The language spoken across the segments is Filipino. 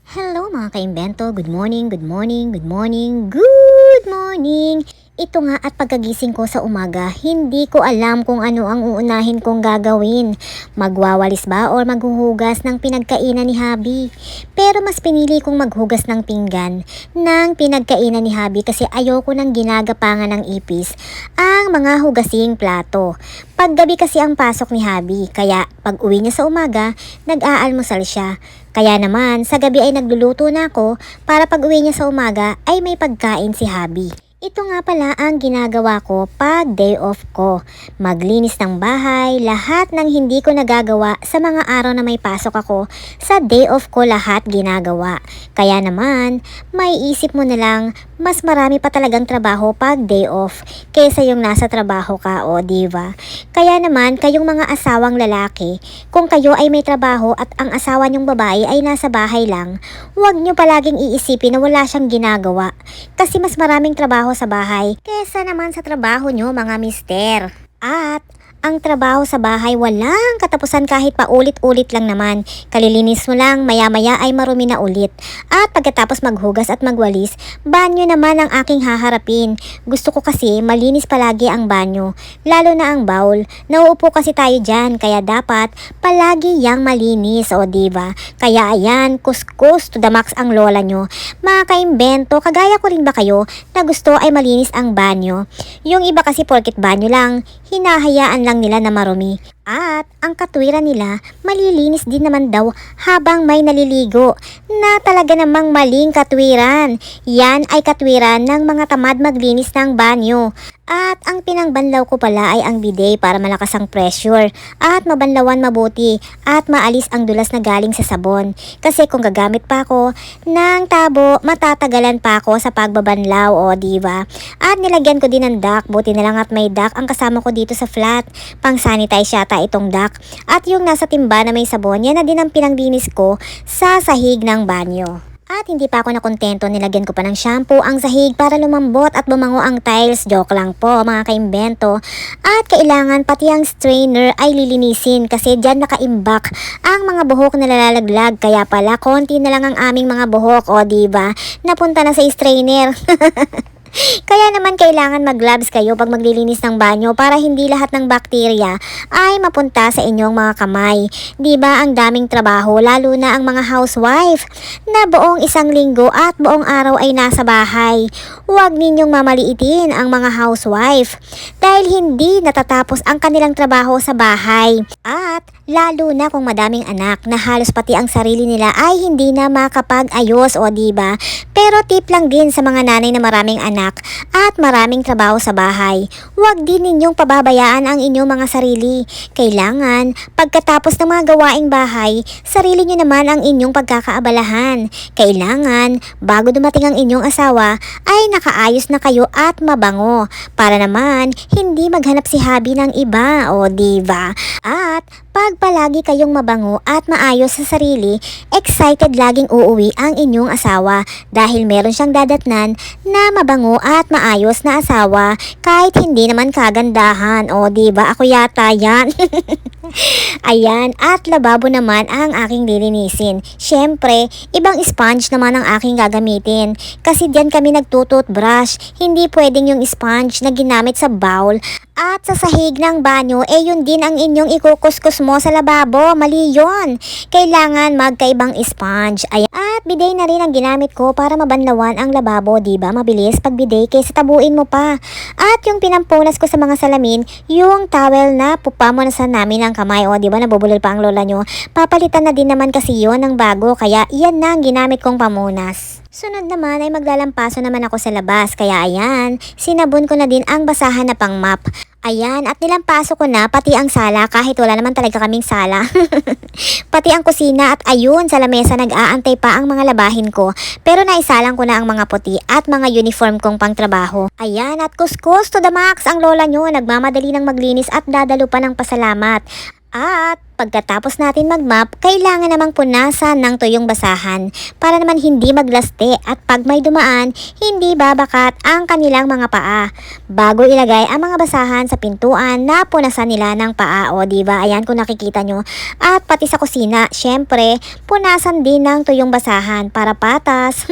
Hello mga kaimbento, good morning, good morning, good morning, good morning! Ito nga at pagkagising ko sa umaga, hindi ko alam kung ano ang uunahin kong gagawin. Magwawalis ba or maghuhugas ng pinagkainan ni Habi? Pero mas pinili kong maghugas ng pinggan ng pinagkainan ni Habi kasi ayoko nang ginagapangan ng ipis ang mga hugasing plato. Paggabi kasi ang pasok ni Habi, kaya pag uwi niya sa umaga, nag-aalmusal siya. Kaya naman, sa gabi ay nagluluto na ako para pag uwi niya sa umaga ay may pagkain si Habi. Ito nga pala ang ginagawa ko pag day off ko. Maglinis ng bahay, lahat ng hindi ko nagagawa sa mga araw na may pasok ako, sa day off ko lahat ginagawa. Kaya naman, may isip mo na lang, mas marami pa talagang trabaho pag day off kaysa yung nasa trabaho ka, o diba? Kaya naman, kayong mga asawang lalaki, kung kayo ay may trabaho at ang asawa niyong babae ay nasa bahay lang, huwag niyo palaging iisipin na wala siyang ginagawa. Kasi mas maraming trabaho sa bahay kesa naman sa trabaho nyo mga mister. At ang trabaho sa bahay walang katapusan kahit pa ulit-ulit lang naman. Kalilinis mo lang, maya-maya ay marumi na ulit. At pagkatapos maghugas at magwalis, banyo naman ang aking haharapin. Gusto ko kasi malinis palagi ang banyo, lalo na ang bowl. Nauupo kasi tayo dyan, kaya dapat palagi yang malinis, o diba? Kaya ayan, kuskus to the max ang lola nyo. Mga kaimbento, kagaya ko rin ba kayo na gusto ay malinis ang banyo? Yung iba kasi porket banyo lang, hinahayaan lang nila na marumi. At ang katwiran nila, malilinis din naman daw habang may naliligo, na talaga namang maling katwiran. Yan ay katwiran ng mga tamad maglinis ng banyo. At ang pinangbanlaw ko pala ay ang bidet para malakas ang pressure at mabanlawan mabuti at maalis ang dulas na galing sa sabon. Kasi kung gagamit pa ako ng tabo, matatagalan pa ako sa pagbabanlaw, o diba? At nilagyan ko din ng duck, buti na lang at may duck ang kasama ko dito sa flat. Pang sanitize yata itong duck. At yung nasa timba na may sabon, yan na din ang pinanglinis ko sa sahig ng banyo. At hindi pa ako nakontento, nilagyan ko pa ng shampoo ang sahig para lumambot at bumango ang tiles. Joke lang po mga kaimbento. At kailangan pati ang strainer ay lilinisin kasi dyan nakaimbak ang mga buhok na nalalaglag. Kaya pala konti na lang ang aming mga buhok, o diba? Napunta na sa strainer. Kaya naman kailangan mag-gloves kayo pag maglilinis ng banyo para hindi lahat ng bakterya ay mapunta sa inyong mga kamay. Diba ang daming trabaho, lalo na ang mga housewife na buong isang linggo at buong araw ay nasa bahay. Huwag ninyong mamaliitin ang mga housewife dahil hindi natatapos ang kanilang trabaho sa bahay. At lalo na kung madaming anak na halos pati ang sarili nila ay hindi na makapag-ayos, o diba? Pero tip lang din sa mga nanay na maraming anak at maraming trabaho sa bahay. Huwag din ninyong pababayaan ang inyong mga sarili. Kailangan, pagkatapos ng mga gawaing bahay, sarili nyo naman ang inyong pagkakaabalahan. Kailangan, bago dumating ang inyong asawa, ay nakaayos na kayo at mabango. Para naman, hindi maghanap si Habi ng iba, o diba? At pag palagi kayong mabango at maayos sa sarili, excited laging uuwi ang inyong asawa dahil meron siyang dadatnan na mabango at maayos na asawa kahit hindi naman kagandahan, o diba? Ako yata yan. Ayan, at lababo naman ang aking lilinisin. Syempre, ibang sponge naman ang aking gagamitin kasi diyan kami nagtututbrush. Hindi pwedeng yung sponge na ginamit sa bowl at sa sahig ng banyo, yun din ang inyong ikukuskus mo sa lababo. Mali yun. Kailangan magkaibang sponge. Ayan. At bidet na rin ang ginamit ko para mabanlawan ang lababo, diba? Mabilis pag bidet kaysa tabuin mo pa. At yung pinampunas ko sa mga salamin, yung towel na pupamunasan namin ang kamay, o diba? Nabubulol pa ang lola nyo. Papalitan na din naman kasi yun ng bago, kaya yan na ang ginamit kong pamunas. Sunod naman ay maglalampaso naman ako sa labas, kaya ayan, sinabon ko na din ang basahan na pang mop. Ayan, at nilampaso ko na pati ang sala kahit wala naman talaga kaming sala. Pati ang kusina, at ayun, sa lamesa nag-aantay pa ang mga labahin ko. Pero naisalang ko na ang mga puti at mga uniform kong pangtrabaho. Ayan, at kuskus to the max ang lola nyo, nagmamadali ng maglinis at dadalo pa ng pasalamat. At pagkatapos natin mag-mop, kailangan namang punasan ng tuyong basahan para naman hindi maglaste at pag may dumaan, hindi babakat ang kanilang mga paa. Bago ilagay ang mga basahan sa pintuan na punasan nila ng paa, o diba? Ayan kung nakikita nyo. At pati sa kusina, syempre, punasan din ng tuyong basahan para patas.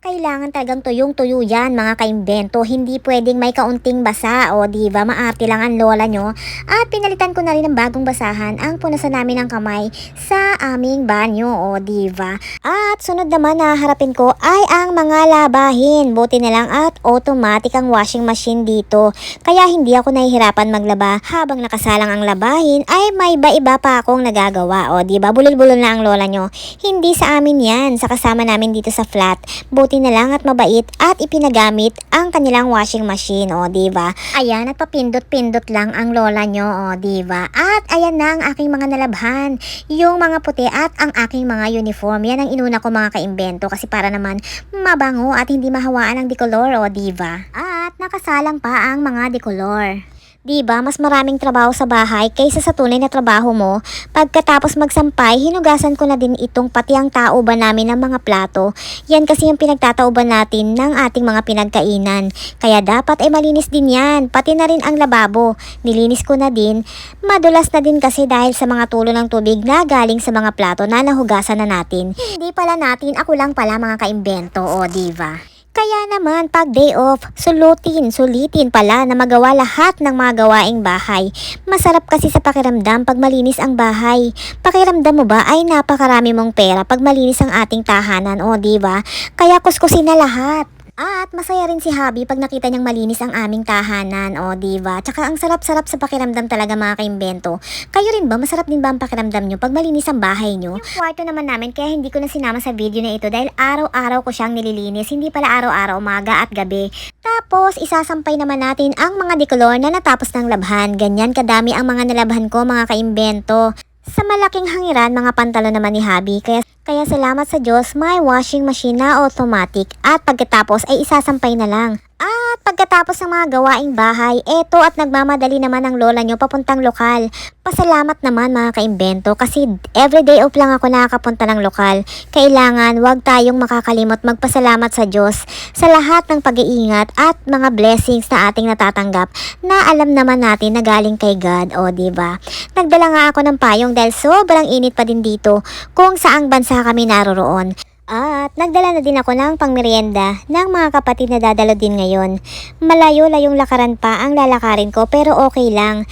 Kailangan talagang tuyong-tuyo yan mga kaimbento. Hindi pwedeng may kaunting basa, o diba maarte lang ang lola nyo. At pinalitan ko na rin ng bagong basahan ang punasan namin ng kamay sa aming banyo, o diba. At sunod naman na harapin ko ay ang mga labahin. Buti na lang at automatic ang washing machine dito. Kaya hindi ako nahihirapan maglaba. Habang nakasalang ang labahin ay may iba pa akong nagagawa, o diba. Bulol-bulol na ang lola nyo. Hindi sa amin yan, sa kasama namin dito sa flat. Buti na lang at mabait at ipinagamit ang kanilang washing machine, o diba? Ayan, at papindot-pindot lang ang lola nyo, o diba? At ayan na ang aking mga nalabhan, yung mga puti at ang aking mga uniform. Yan ang inuna ko mga kaimbento kasi para naman mabango at hindi mahawaan ang decolor, o diba? At nakasalang pa ang mga decolor. Diba, mas maraming trabaho sa bahay kaysa sa tunay na trabaho mo. Pagkatapos magsampay, hinugasan ko na din itong pati ang tauban namin ng mga plato. Yan kasi yung pinagtatauban natin ng ating mga pinagkainan. Kaya dapat ay malinis din yan, pati na rin ang lababo. Nilinis ko na din. Madulas na din kasi dahil sa mga tulo ng tubig na galing sa mga plato na nahugasan na natin. Hindi pala natin, ako lang pala mga kaimbento, o diba? Kaya naman pag day off, sulitin pala na magawa lahat ng mga gawaing bahay. Masarap kasi sa pakiramdam pag malinis ang bahay. Pakiramdam mo ba ay napakarami mong pera pag malinis ang ating tahanan, o diba? Kaya kuskusin na lahat. At masaya rin si Habi pag nakita niyang malinis ang aming tahanan, o diba? Tsaka ang sarap-sarap sa pakiramdam talaga mga kaimbento. Kayo rin ba? Masarap din ba ang pakiramdam nyo pag malinis ang bahay nyo? Yung kwarto naman namin, kaya hindi ko na sinama sa video na ito dahil araw-araw ko siyang nililinis. Hindi pala araw-araw, umaga at gabi. Tapos isasampay naman natin ang mga decolor na natapos ng labhan. Ganyan kadami ang mga nalabhan ko mga kaimbento. Sa malaking hangiran, mga pantalo naman ni Habi, kaya salamat sa Diyos, may washing machine na automatic at pagkatapos ay isasampay na lang. At pagkatapos ng mga gawaing bahay, eto at nagmamadali naman ang lola nyo papuntang lokal. Pasalamat naman mga kaimbento kasi everyday off lang ako nakakapunta ng lokal. Kailangan wag tayong makakalimot magpasalamat sa Diyos sa lahat ng pag-iingat at mga blessings na ating natatanggap na alam naman natin na galing kay God, o diba? Nagdala nga ako ng payong dahil sobrang init pa din dito kung saang bansa kami naroroon. At nagdala na din ako ng pangmerienda ng mga kapatid na dadalo din ngayon. Malayo-layong lakaran pa ang lalakarin ko pero okay lang.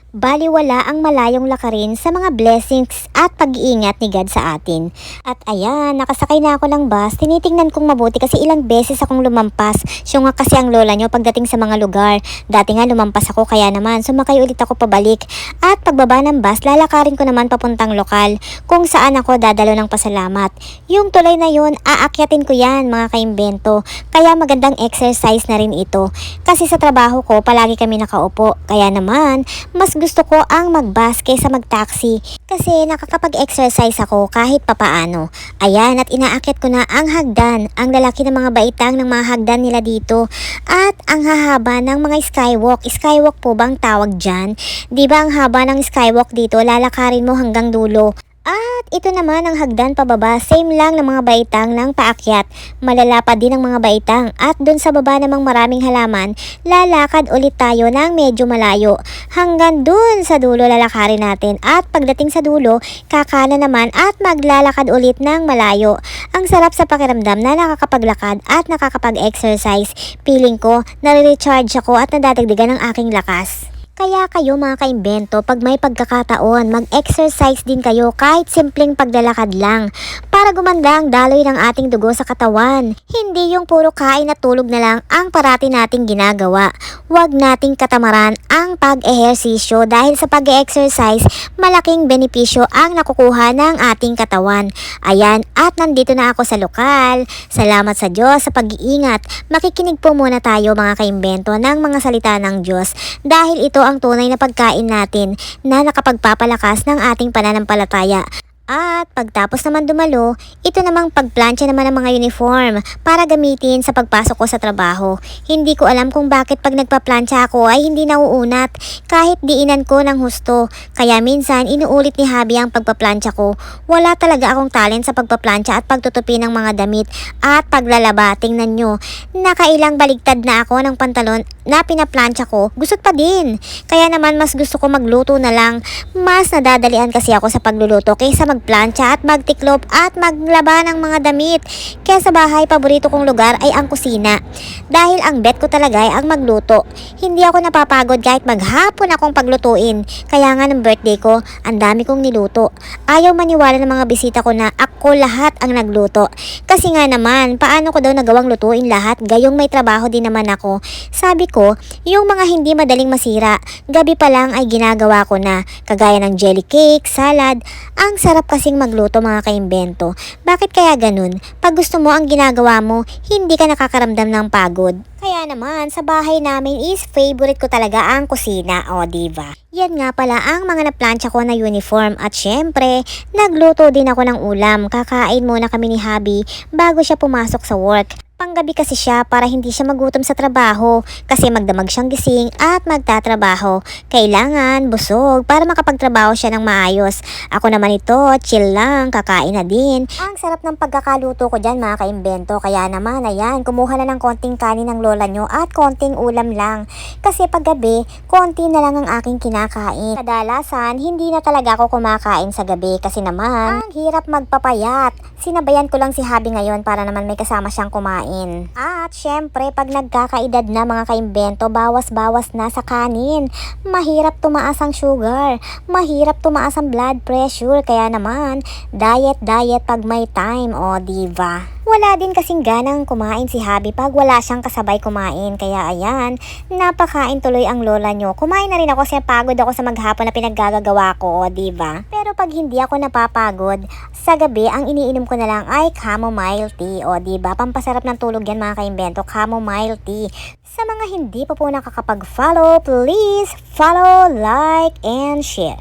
Baliwala ang malayong lakarin sa mga blessings at pag-iingat ni God sa atin. At ayan, nakasakay na ako ng bus. Tinitingnan kong mabuti kasi ilang beses akong lumampas. Siya nga kasi ang lola nyo pagdating sa mga lugar. Dati nga lumampas ako kaya naman sumakay ulit ako pabalik. At pagbaba ng bus, lalakarin ko naman papuntang lokal kung saan ako dadalo ng pasalamat. Yung tulay na yun, aakyatin ko yan mga kaimbento. Kaya magandang exercise na rin ito. Kasi sa trabaho ko, palagi kami nakaupo. Kaya naman, mas gusto ko ang mag-bus kaysa mag-taxi kasi nakakapag-exercise ako kahit papaano. Ayan, at inaakit ko na ang hagdan. Ang lalaki ng mga baitang ng mga hagdan nila dito. At ang hahaba ng mga skywalk. Skywalk po bang tawag dyan? Diba ang haba ng skywalk dito, lalakarin mo hanggang dulo. At ito naman ang hagdan pababa, same lang ng mga baitang ng paakyat. Malalapad din ang mga baitang at dun sa baba namang maraming halaman, lalakad ulit tayo ng medyo malayo. Hanggang dun sa dulo lalakarin natin at pagdating sa dulo, kakana naman at maglalakad ulit ng malayo. Ang sarap sa pakiramdam na nakakapaglakad at nakakapag-exercise. Feeling ko, nare-recharge ako at nadadagdagan ng aking lakas. Kaya kayo mga kaimbento, pag may pagkakataon, mag-exercise din kayo kahit simpleng paglalakad lang para gumanda ang daloy ng ating dugo sa katawan. Hindi yung puro kain at tulog na lang ang parati nating ginagawa. Huwag nating katamaran ang pag-ehersisyo dahil sa pag-exercise, malaking benepisyo ang nakukuha ng ating katawan. Ayan, at nandito na ako sa lokal. Salamat sa Diyos sa pag-iingat. Makikinig po muna tayo mga kaimbento ng mga salita ng Diyos dahil ito ang tunay na pagkain natin na nakapagpapalakas ng ating pananampalataya. At pagtapos naman dumalo, ito namang pagplancha naman ng mga uniform para gamitin sa pagpasok ko sa trabaho. Hindi ko alam kung bakit pag nagpaplantsa ako ay hindi nauunat kahit diinan ko ng husto. Kaya minsan inuulit ni Habi ang pagpaplantsa ko. Wala talaga akong talent sa pagpaplantsa at pagtutupi ng mga damit at paglalaba. Tingnan nyo, nakailang baligtad na ako ng pantalon na pinaplantsa ko. Gusot pa din. Kaya naman mas gusto ko magluto na lang. Mas nadadalian kasi ako sa pagluluto kaysa magplantsa at magtiklop at maglaba ng mga damit. Kaya sa bahay, paborito kong lugar ay ang kusina. Dahil ang bet ko talaga ay ang magluto. Hindi ako napapagod kahit maghapon akong paglutuin. Kaya nga ng birthday ko, ang dami kong niluto. Ayaw maniwala ng mga bisita ko na ako lahat ang nagluto. Kasi nga naman, paano ko daw nagawang lutuin lahat gayong may trabaho din naman ako. Sabi ko, yung mga hindi madaling masira, gabi pa lang ay ginagawa ko na. Kagaya ng jelly cake, salad. Ang sarap kasing magluto mga kaimbento. Bakit kaya ganun? Pag gusto mo ang ginagawa mo, hindi ka nakakaramdam ng pagod. Kaya naman, sa bahay namin is favorite ko talaga ang kusina, o diba? Yan nga pala ang mga naplantsa ko na uniform at syempre, nagluto din ako ng ulam. Kakain muna kami ni Habi bago siya pumasok sa work. Panggabi kasi siya para hindi siya magutom sa trabaho kasi magdamag siyang gising at magtatrabaho. Kailangan busog para makapagtrabaho siya ng maayos. Ako naman ito, chill lang, kakain na din. Ang sarap ng pagkakaluto ko dyan mga kaimbento. Kaya naman, ayan, kumuha na ng konting kanin ng lola nyo at konting ulam lang. Kasi paggabi, konti na lang ang aking kinakain. Kadalasan, hindi na talaga ako kumakain sa gabi kasi naman, ang hirap magpapayat. Sinabayan ko lang si Habi ngayon para naman may kasama siyang kumain. At syempre, pag nagkakaedad na mga kaimbento, bawas-bawas na sa kanin. Mahirap tumaas ang sugar, mahirap tumaas ang blood pressure. Kaya naman, diet pag may time, o diva? Wala din kasing ganang kumain si Habi pag wala siyang kasabay kumain. Kaya ayan, napakain tuloy ang lola nyo. Kumain na rin ako kasi pagod ako sa maghapon na pinaggagawa ko, o diba? Pero pag hindi ako napapagod, sa gabi ang iniinom ko na lang ay chamomile tea, o diba? Pampasarap ng tulog yan mga kaimbento, chamomile tea. Sa mga hindi pa po nakakapag-follow, please follow, like, and share.